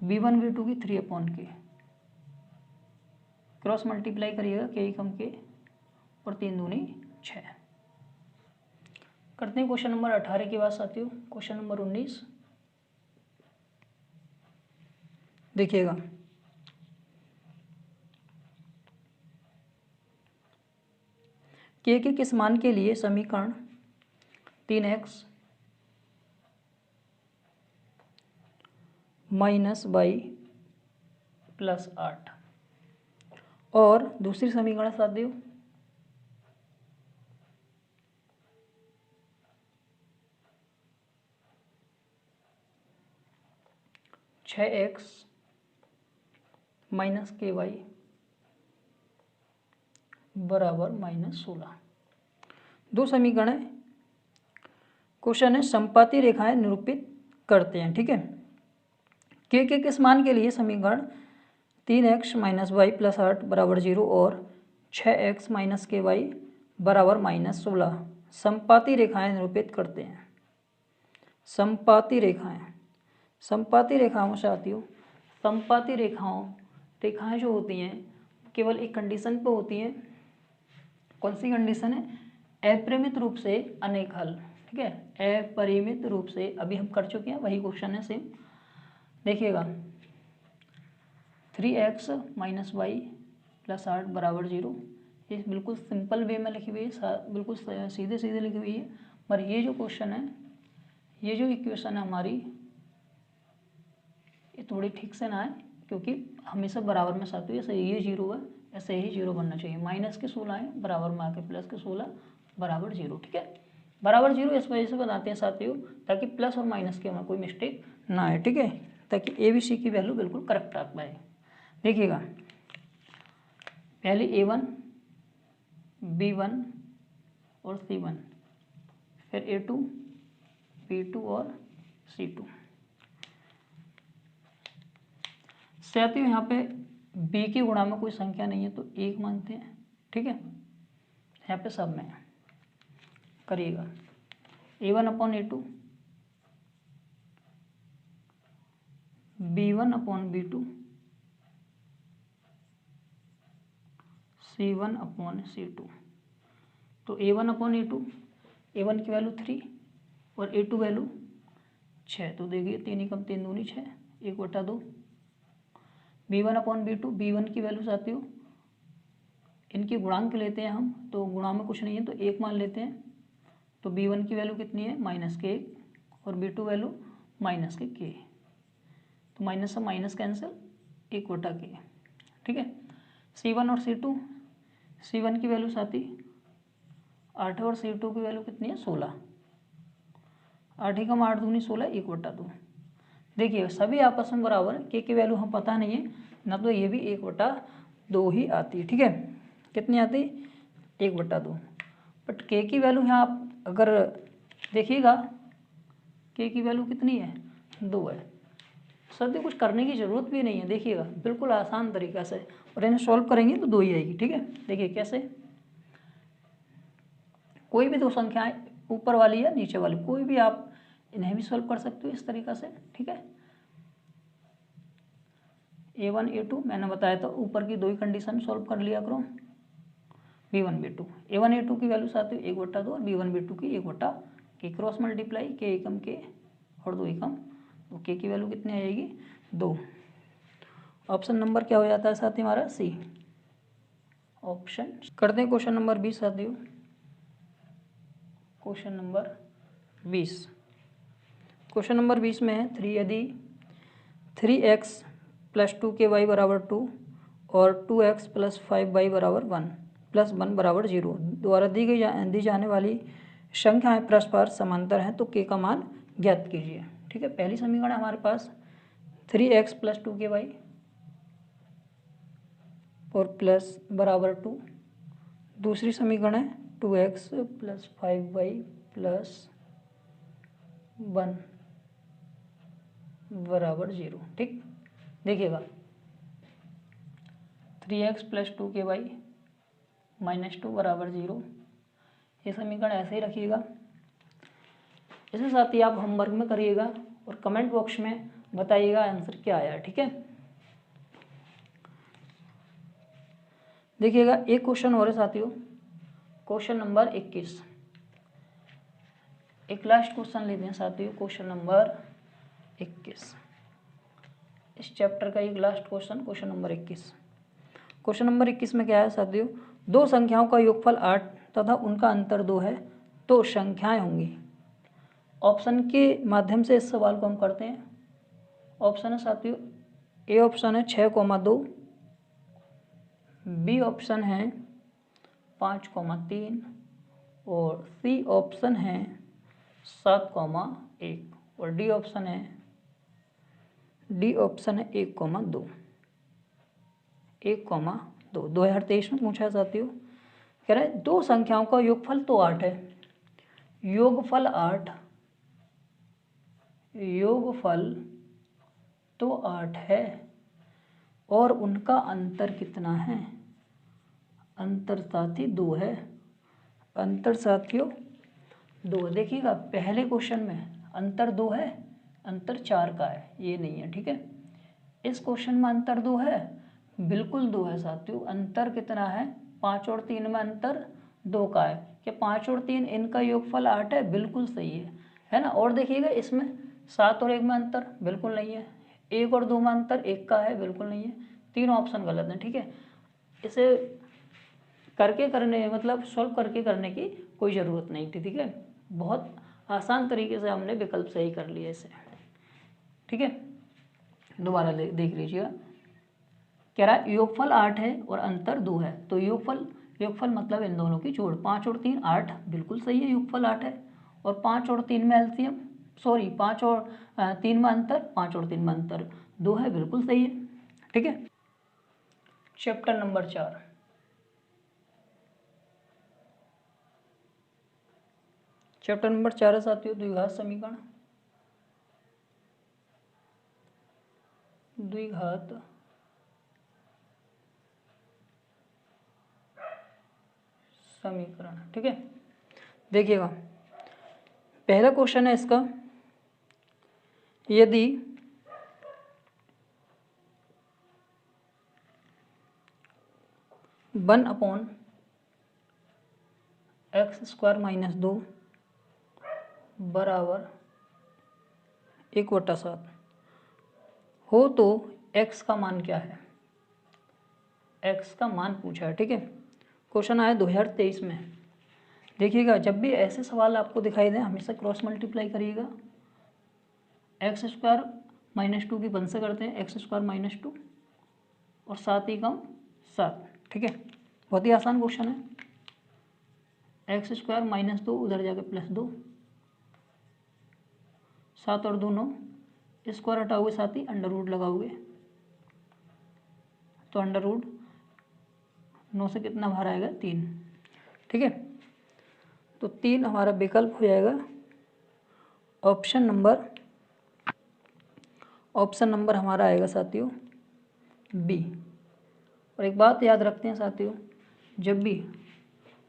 Speaker 1: b1 v2 की 3/k। क्रॉस मल्टीप्लाई करिएगा, k कम k और 3 दूनी 6। करते हैं क्वेश्चन नंबर 18 की बात साथियों। क्वेश्चन नंबर 19 देखिएगा, k के किस मान के लिए समीकरण 3x - y + 8 और दूसरी समीकरण साथियों 6x - ky बराबर -16। दो समीकरण है। क्वेश्चन है संपाती रेखाएं निरूपित करते हैं, ठीक है। k के किस मान के लिए समीकरण 3x - y + 8 बराबर 0 और 6x - ky बराबर -16 संपाती रेखाएं निरूपित करते हैं। संपाती रेखाओं साथियों, संपाती रेखाएं जो होती हैं केवल एक कंडीशन पे होती हैं। कौन सी कंडीशन है? अपरिमित रूप से अनेक हल, ठीक है। अपरिमित रूप से, अभी हम कर चुके हैं, वही क्वेश्चन है सेम। देखिएगा 3x - y + 8 बराबर 0, ये बिल्कुल सिंपल वे में लिखी हुई है, बिल्कुल सीधे सीधे लिखी हुई है। पर ये जो क्वेश्चन है, ये जो इक्वेशन है हमारी, ये थोड़ी ठीक से ना है, क्योंकि हमेशा बराबर में साथियों ऐसे ये 0 है, ऐसे ही 0 बनना चाहिए। माइनस के 16 है, बराबर में आके प्लस के 16 बराबर 0, ठीक है। बराबर 0 इस वजह से बनाते हैं साथियों ताकि प्लस और माइनस के हमें कोई मिस्टेक ना आए, ठीक है, ताकि ABC की वैल्यू बिल्कुल करेक्ट आ पाए। देखिएगा पहले A1, B1 और C1, फिर A2, B2 और C2। साथियों यहाँ पे b की गुणा में कोई संख्या नहीं है तो 1 मानते हैं, ठीक है। यहाँ पे सब में करिएगा a1/a2, b1/b2, c1/c2। तो a1/a2, a1 की वैल्यू 3 और a2 वैल्यू 6, तो देखिए 3 कम 3 दूनी 6, 1/2। b1/b2, b1 की वैल्यू साथियों इनकी गुणांक लेते हैं हम, तो गुणा में कुछ नहीं है तो 1 मान लेते हैं। तो b1 की वैल्यू कितनी है? -1 और b2 वैल्यू -k। तो माइनस से माइनस कैंसिल, 1/k, ठीक है। c1 और c2, c1 की वैल्यू साथी 8 और c2 की वैल्यू कितनी है? 16। 8 कम 8 दूनी 16, 1/2। देखिए सभी आपस में बराबर, k की वैल्यू हम पता नहीं है ना, तो ये भी 1/2 ही आती है, ठीक है। कितनी आती? 1/2। बट k की वैल्यू यहाँ आप अगर देखिएगा, k की वैल्यू कितनी है? 2 है। सर कुछ करने की जरूरत भी नहीं है, देखिएगा बिल्कुल आसान तरीका से, और इन्हें सॉल्व करेंगे तो 2 ही आएगी, ठीक है। देखिए कैसे, कोई भी दो संख्याएं ऊपर वाली या नीचे वाली, कोई भी आप इन्हें भी सॉल्व कर सकते हो इस तरीका से, ठीक है। a1 a2 मैंने बताया था, ऊपर की 2 ही कंडीशन सॉल्व कर लिया करो। b1 b2, a1 a2 की वैल्यू साथ 1/2 और b1 b2 की 1/k, क्रॉस मल्टीप्लाई, k एकम k और 2 एकम, तो k की वैल्यू कितनी आएगी? 2। ऑप्शन नंबर क्या हो जाता है साथी हमारा? C option. करते हैं क्वेश्चन नंबर 20 साथियों। क्वेश्चन नंबर 20, क्वेश्चन नंबर 20 में है 3 यदि 3x + 2ky बराबर 2 और 2x + 5y बराबर 1 + 1 बराबर 0 द्वारा दी जाने वाली संख्याएं परस्पर समांतर हैं तो k का मान ज्ञात कीजिए। ठीक है, पहली समीकरण है हमारे पास 3x प्लस 2ky और प्लस बराबर 2। दूसरी समीकरण है 2x प्लस 5y प्लस 1 बराबर 0। ठीक, देखिएगा 3x प्लस 2ky माइनस 2 बराबर 0, ये समीकरण ऐसे ही रखिएगा। इसके साथ ही आप होमवर्क में करिएगा और कमेंट बॉक्स में बताइएगा आंसर क्या आया। ठीक है, देखिएगा एक क्वेश्चन और है साथियों, क्वेश्चन नंबर 21। एक लास्ट क्वेश्चन लेते हैं साथियों, क्वेश्चन नंबर 21, इस चैप्टर का एक last question, question number 21। Question number 21 में क्या है साथियों, दो संख्याओं का योगफल 8 तथा उनका अंतर 2 है तो संख्याएं होंगी। ऑप्शन के माध्यम से इस सवाल को हम करते हैं। ऑप्शन है साथियों, ए ऑप्शन है 6,2, बी ऑप्शन है 5,3 और सी ऑप्शन है 7,1 और डी ऑप्शन है 1,2। 1,2 2023 में पूछा है साथियों। कह रहा है दो संख्याओं का योगफल तो 8 है, योगफल 8, योगफल तो 8 है और उनका अंतर कितना है, अंतर साथी 2 है, अंतर साथियों 2। देखिएगा पहले क्वेश्चन में अंतर 2 है, अंतर 4 का है, ये नहीं है। ठीक है, इस क्वेश्चन में अंतर 2 है, बिल्कुल 2 है साथियों। अंतर कितना है, 5 और 3 में अंतर 2 का है। क्या 5 और 3 इनका योगफल 8 है, बिल्कुल सही है ना। और देखिएगा इसमें 7 और 1 में अंतर बिल्कुल नहीं है, 1 और 2 में अंतर 1 का है, बिल्कुल नहीं है। तीनों ऑप्शन गलत हैं। ठीक है, इसे करके करने मतलब सॉल्व करके करने की कोई ज़रूरत नहीं थी। ठीक है, बहुत आसान तरीके से हमने विकल्प सही कर लिया इसे। ठीक है, दोबारा देख लीजिएगा। कह रहा है योगफल 8 है और अंतर 2 है तो योगफल मतलब इन दोनों की जोड़। 5 और 3 8, बिल्कुल सही है, योगफल 8 है। और 5 और 3 में एलसीएम, सॉरी 5 और 3 में अंतर, 5 और 3 में अंतर 2 है, बिल्कुल सही है। ठीक है, चैप्टर नंबर 4, चैप्टर नंबर 4 है साथियों द्विघात समीकरण। द्विघात समीकरण। ठीक है, देखिएगा पहला क्वेश्चन है इसका, यदि वन अपॉन x² - 2 बराबर 1/7 हो तो x का मान क्या है, x का मान पूछा है। ठीक है, क्वेश्चन आया 2023 में। देखिएगा जब भी ऐसे सवाल आपको दिखाई दें हमेशा क्रॉस मल्टीप्लाई करिएगा। x² - 2 की 1 से करते हैं, x² - 2 और 7 ही कम 7। ठीक है, बहुत ही आसान क्वेश्चन है। x² - 2 उधर जाके +2, 7 और 2 9, स्क्वायर हटाओगे 7 ही, अंडर रूट लगाओगे तो अंडर रूट 9 से कितना बाहर आएगा 3। ठीक है, तो 3 हमारा विकल्प हो जाएगा ऑप्शन नंबर हमारा आएगा साथियों बी। और एक बात याद रखते हैं साथियों, जब भी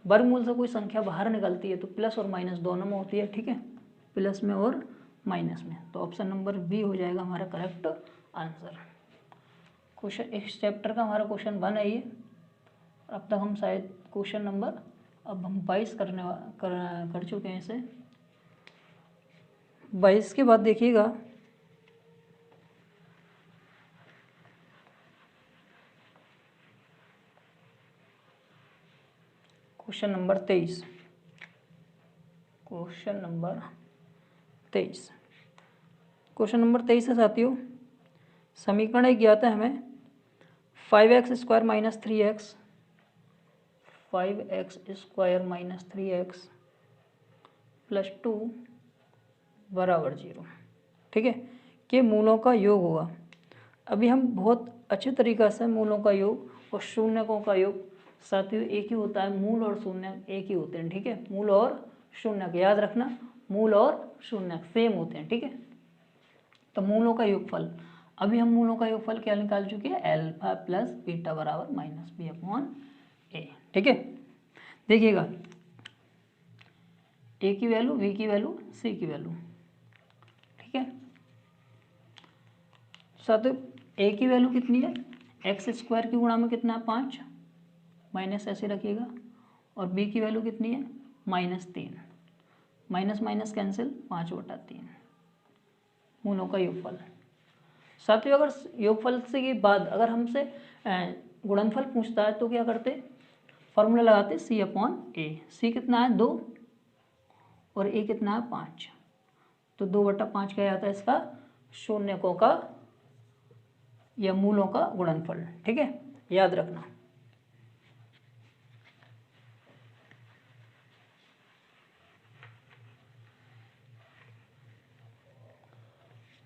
Speaker 1: वर्गमूल से कोई संख्या बाहर निकलती है तो प्लस और माइनस दोनों में होती है। ठीक है, प्लस में और माइनस में, तो ऑप्शन नंबर बी हो जाएगा हमारा करेक्ट आंसर। क्वेश्चन इस चैप्टर का हमारा क्वेश्चन 1 है ये। अब तक हम शायद क्वेश्चन नंबर अब हम 22 कर चुके हैं इसे। 22 के बाद देखिएगा question number 23। Question number 23, question number 23 है साथियों, समीकरण एक ज्ञात है हमें 5x² - 3x, 5x² - 3x plus 2 बराबर 0। ठीक है, कि मूलों का योग होगा। अभी हम बहुत अच्छे तरीक़ा से मूलों का योग और शून्यकों का योग, साथियों एक ही होता है, मूल और शून्य एक ही होते हैं। ठीक है, मूल और शून्यक याद रखना, मूल और शून्यक सेम होते हैं। ठीक है, तो मूलों का योगफल, अभी हम मूलों का योगफल क्या निकाल चुके हैं, अल्फा प्लस बीटा बराबर माइनस बी अपॉन ए। ठीक है, देखिएगा ए की वैल्यू, वी की वैल्यू, सी की वैल्यू। ठीक है, साथियों ए की वैल्यू कितनी है, एक्स स्क्वायर की गुणा में कितना है 5, माइनस ऐसे रखिएगा। और बी की वैल्यू कितनी है -3, माइनस माइनस कैंसिल, 5/3 मूलों का योगफल। साथियों अगर योगफल से के बाद अगर हमसे गुणनफल पूछता है तो क्या करते, फॉर्मूला लगाते सी अपॉन ए। सी कितना है 2 और ए कितना है 5, तो 2/5 क्या आता है इसका, शून्यकों का या मूलों का गुणनफल। ठीक है, याद रखना।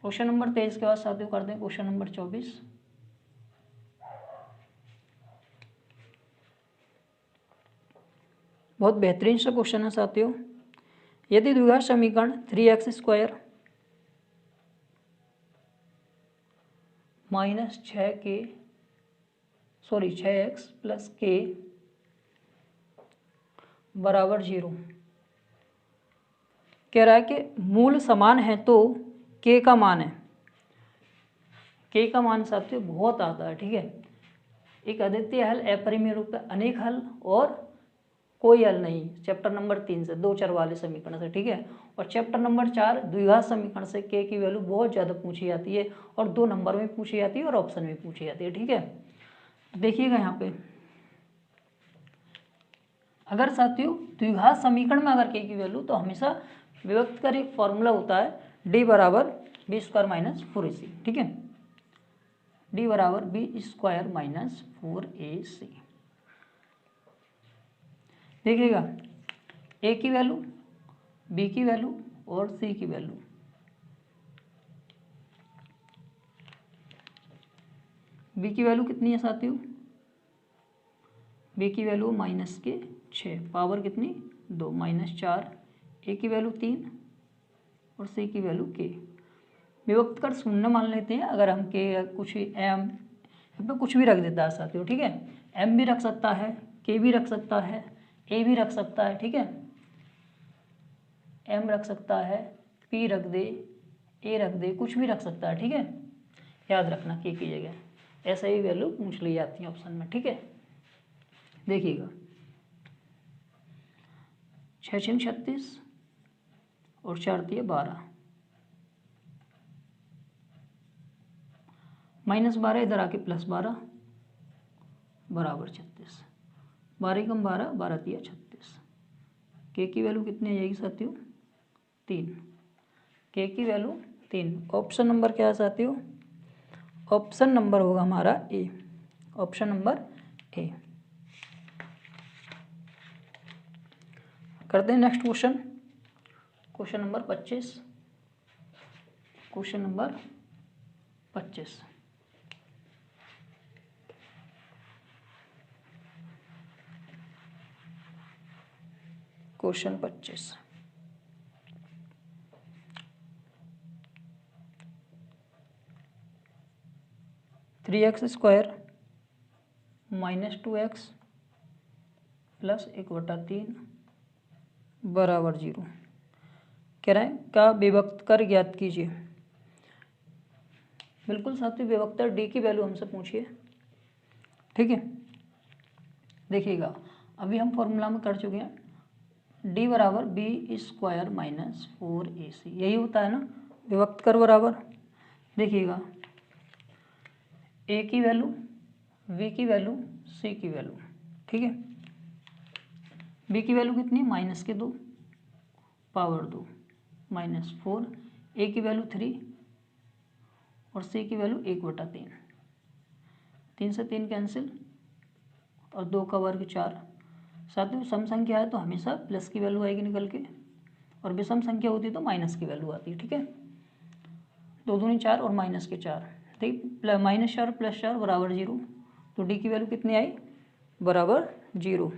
Speaker 1: क्वेश्चन नंबर 23 के बाद साथियों करते हैं क्वेश्चन नंबर 24। बहुत बेहतरीन सा क्वेश्चन है साथियों। यदि द्विघात समीकरण 3x² minus 6x plus k बराबर 0 कह रहा है कि मूल समान है तो k का मान है, k का मान साथियों बहुत आता है। ठीक है, एक अद्वितीय हल, अपरिमेय रूप में अनेक हल और कोई हल नहीं, चैप्टर नंबर 3 से 2 चर वाले समीकरण से। ठीक है, और चैप्टर नंबर 4 द्विघात समीकरण से k की वैल्यू बहुत ज़्यादा पूछी जाती है और 2 नंबर में पूछी जाती है और ऑप्शन में पूछी जाती है। ठीक है, देखिएगा यहाँ पे अगर साथियों द्विघात समीकरण में अगर k की वैल्यू, तो हमेशा विभक्त कर एक फॉर्मूला होता है d बराबर b² माइनस 4ac। ठीक है, d बराबर b² माइनस 4ac। देखिएगा a की वैल्यू, b की वैल्यू और c की वैल्यू। b की वैल्यू कितनी है साथियों, b की वैल्यू -6, पावर कितनी 2, -4, a की वैल्यू 3 और c की वैल्यू k। विभक्त कर शून्य मान लेते हैं, अगर हम k कुछ m पे कुछ भी रख देता है साथियों। ठीक है, m भी रख सकता है, k भी रख सकता है, a भी रख सकता है। ठीक है, m रख सकता है, p रख दे, a रख दे, कुछ भी रख सकता है। ठीक है, याद रखना k की जगह ऐसा ही वैल्यू पूछ ली जाती है ऑप्शन में। ठीक है, देखिएगा 6 36 और 4 12, -12 इधर आके +12 बराबर 36, 12 कम 12, 12 36। के की वैल्यू कितनी आ जाएगी साथियों 3, के की वैल्यू 3। ऑप्शन नंबर क्या है साथियों, ऑप्शन नंबर होगा हमारा ए, ऑप्शन नंबर ए। करते हैं next question, question number 25। Question number 25, question 25 3x² minus 2x plus 1/3 बराबर 0 कह रहे हैं का विभक्त कर ज्ञात कीजिए। बिल्कुल साथियों, विभक्तर d की वैल्यू हमसे पूछिए। ठीक है, देखिएगा अभी हम फॉर्मूला में कर चुके हैं, d बराबर b² माइनस 4ac, यही होता है ना विभक्त कर बराबर। देखिएगा a की वैल्यू, v की वैल्यू, c की वैल्यू। ठीक है, b की वैल्यू कितनी -2 पावर 2 -4, a की वैल्यू 3 और c की वैल्यू 1/3, 3 से 3 कैंसिल और 2 का वर्ग 4। साथियों सम संख्या है तो हमेशा प्लस की वैल्यू आएगी निकल के, और विषम संख्या होती तो माइनस की वैल्यू आती है। ठीक है, 2 दूनी 4 और माइनस के 4, ठीक, -4 + 4 बराबर 0, तो डी की वैल्यू कितनी आई, बराबर 0।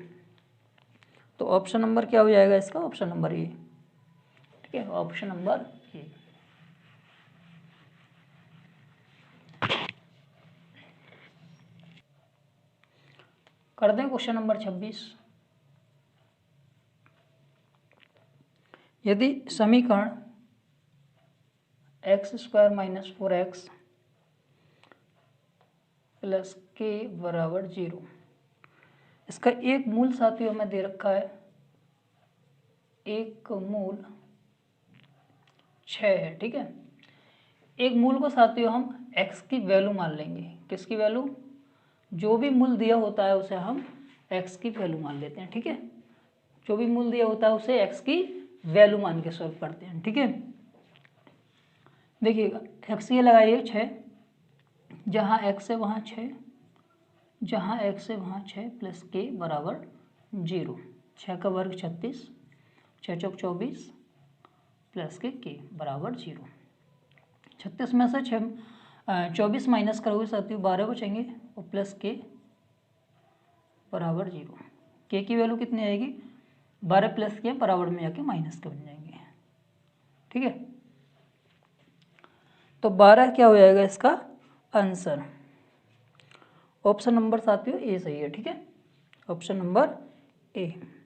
Speaker 1: तो ऑप्शन नंबर क्या हो जाएगा इसका, ऑप्शन नंबर ए। ठीक है, ऑप्शन नंबर ए। कर दें क्वेश्चन नंबर 26। यदि समीकरण x² - 4x + k बराबर 0, इसका एक मूल साथियों में दे रखा है, एक मूल 6 है। ठीक है, एक मूल को साथियों हम x की वैल्यू मान लेंगे। किसकी वैल्यू, जो भी मूल दिया होता है उसे हम x की वैल्यू मान लेते हैं। ठीक है, जो भी मूल दिया होता है उसे x की वैल्यू मान के सॉल्व करते हैं। ठीक है, देखिएगा x ये लगाइए 6, जहाँ x है वहाँ 6, जहाँ x है वहाँ 6 + k बराबर 0। 6 का वर्ग 36, 6 चौक 24 + k बराबर 0। 36 में से 24 माइनस करोगे साथियों 12 बचेंगे और प्लस k बराबर 0। k की वैल्यू कितनी आएगी, 12 + k बराबर में जाके माइनस के बन जाएंगे। ठीक है, तो 12 क्या हो जाएगा इसका आंसर, ऑप्शन नंबर साथियों ए सही है। ठीक है, ऑप्शन नंबर ए।